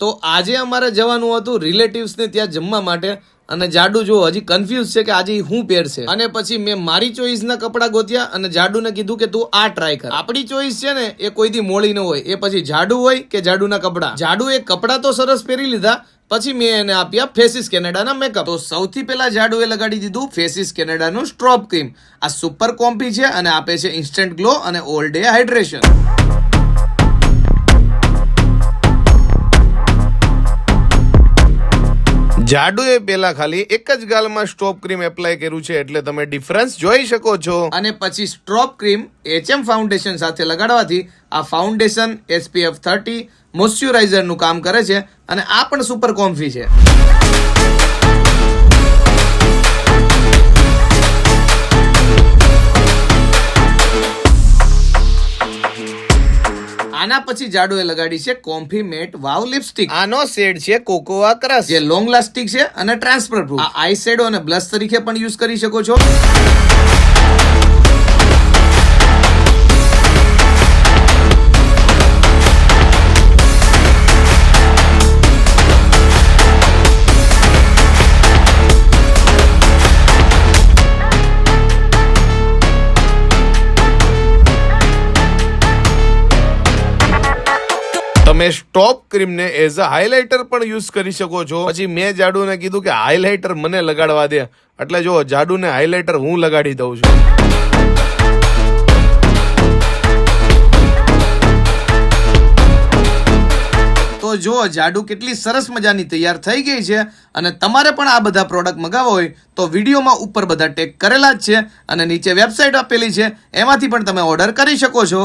તો આજે અમારે જવાનું હતું રિલેટિવ્સ ને ત્યાં જમવા માટે અને જાડુ જો હજી કન્ફ્યુઝ છે કે આજે હું પહેરશે અને પછી મેં મારી ચોઈસ ના કપડા ગોત્યા અને જાડુને કીધું કે તું આ ટ્રાય કર. આપણી ચોઈસ છે ને એ કોઈથી મોળી ન હોય, એ પછી જાડુ હોય કે જાડુના કપડા. જાડુ એ કપડા તો સરસ પહેરી લીધા, પછી મેં એને આપ્યા ફેસીસ કેનેડાના મેકઅપ. તો સૌથી પહેલા જાડુએ લગાડી દીધું ફેસીસ કેનેડાનું સ્ટ્રોબ ક્રીમ. આ સુપર કોમ્પી છે અને આપે છે ઇન્સ્ટન્ટ ગ્લો અને ઓલ ડે હાઇડ્રેશન. જાડુએ પેલા ખાલી એક જ ગાલમાં સ્ટ્રોબ ક્રીમ એપ્લાય કર્યું છે એટલે તમે ડિફરન્સ જોઈ શકો છો. અને પછી સ્ટ્રોબ ક્રીમ HM ફાઉન્ડેશન સાથે લગાડવાથી આ ફાઉન્ડેશન SPF 30 મોઇશ્ચરાઇઝર નું કામ કરે છે અને આ પણ સુપર કોમ્ફી છે. આના પછી જાડુએ લગાડી છે કોમ્ફી મેટ વાવ લિપસ્ટિક. આનો શેડ છે કોકોઆ ક્રશ, જે લોંગ લાસ્ટિક છે અને ટ્રાન્સફર પ્રૂફ. આ આઈ શેડો અને બ્લશ તરીકે પણ યુઝ કરી શકો છો. તમે સ્ટોપ ક્રીમ ને એઝ અ હાઇલાઇટર પણ યુઝ કરી શકો છો. પછી મેં જાડુને કીધું કે હાઇલાઇટર મને લગાડવા દે, એટલે જો જાડુને હાઇલાઇટર હું લગાડી દઉં છું. તો જો જાડુ કેટલી સરસ મજાની તૈયાર થઈ ગઈ છે. અને તમારે પણ આ બધા પ્રોડક્ટ મંગાવવા હોય તો વિડીયોમાં ઉપર બધા ટેગ કરેલા જ છે અને નીચે વેબસાઇટ આપેલી છે, એમાંથી પણ તમે ઓર્ડર કરી શકો છો.